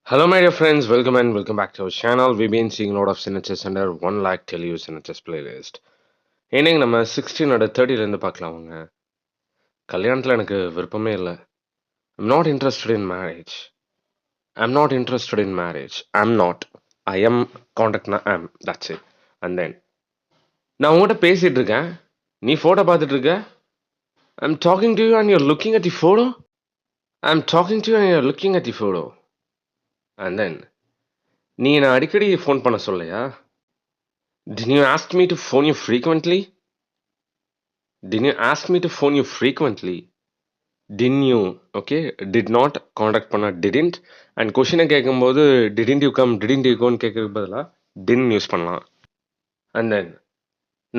Hello, my dear friends. Welcome and welcome back to our channel. We've been seeing a lot of sentences under 1 lakh Telugu sentences playlist. இன்னைக்கு நம்ம 16 30லேருந்து பார்க்கலாமுங்க. கல்யாணத்தில் எனக்கு விருப்பமே இல்லை. I'm not interested in marriage. I'm not interested in marriage. I'm not. I am contact am. That's it. And then நான் உங்ககிட்ட பேசிட்டு இருக்கேன். நீ ஃபோட்டோ பார்த்துட்டு இருக்க. I'm talking to you and you're looking at the photo. I'm talking to you and you're looking at the photo. And then நீ என்னை அடிக்கடி ஃபோன் பண்ண சொல்லையா? Didn't you ask me to phone you frequently? Didn't you ask me to phone you frequently? Didn't you? Okay, did not contact பண்ண didn't and கொஷினை கேட்கும்போது didn't you come, didn't you go ன்னு கேட்கறதுக்கு பதிலாக didn't use பண்ணலாம். And then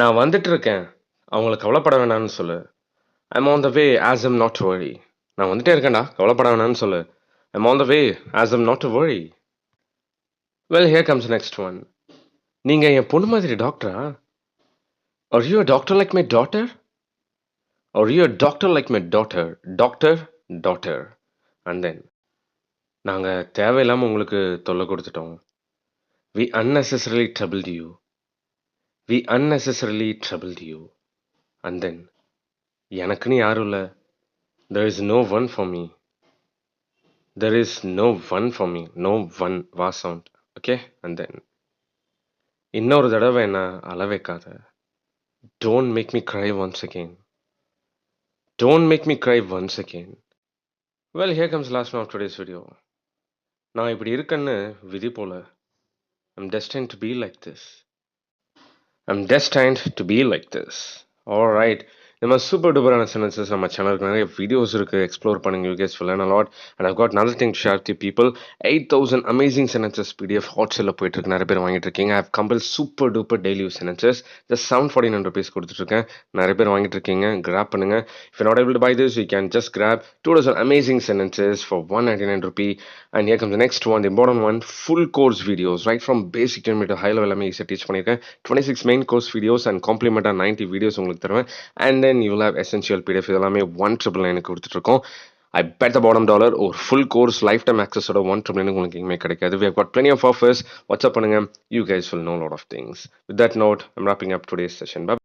நான் வந்துட்டு இருக்கேன், அவங்கள கவலைப்பட வேணாம்னு சொல்லு. I'm on the way, as I'm not to worry. நான் வந்துட்டே இருக்கேன்டா, கவலைப்பட வேணாம்னு சொல்லு. I'm on the way, as I'm not to worry. Well, here comes the next one. நீங்க என் பொண்ணு மாதிரி டாக்டரா? Are you a doctor like my daughter? Are you a doctor like my daughter? Doctor, daughter. And then நாங்கள் தேவையில்லாமல் உங்களுக்கு தொல்லை கொடுத்துட்டோம். We unnecessarily troubled you. We unnecessarily troubled you. And then எனக்குன்னு யாரும் இல்லை. There is no one for me. There is no one for me. No one va sound. Okay? And then இன்னொரு தடவை என்ன அழ வைக்காத. Don't make me cry once again. Don't make me cry once again. Well, here comes the last one of today's video. நான் இப்படி இருக்கேன்னு விதி போல. I'm destined to be like this. I'm destined to be like this. Alright. நம்ம super டூப்பரான sentences நம்ம சேனலுக்கு நிறைய videos இருக்குது, எக்ஸ்ப்ளோர் பண்ணுங்க. You case will learn a lot and I've got another thing to share with you people. 8,000 amazing sentences PDF hot sale போயிட்டு இருக்கு. நிறைய பேர் வாங்கிட்டு இருக்கீங்க. I have compiled super duper daily use sentences. Just 749 rupees கொடுத்துட்டு இருக்கேன். நிறைய பேர் வாங்கிட்டு இருக்கீங்க. Grab பண்ணுங்க. If you're not able to buy this, you can just grab 2,000 amazing sentences for 199 rupee. And here comes the next one, the important one, full course videos, right from basic to high level எல்லாமே ஈஸியாக teach பண்ணியிருக்கேன். 26 main course videos and complementary 90 videos உங்களுக்கு தருவேன். And then you will have essential PDF இதெல்லாமே 199 கொடுத்துட்ருக்கோம். I bet the bottom dollar ஒரு full course lifetime access ஓட 199 உங்களுக்கு எங்கேயுமே கிடைக்காது. We have got plenty of offers. What's up பண்ணுங்க. You guys will know a lot of things. With that note, I'm wrapping up today's session. Bye.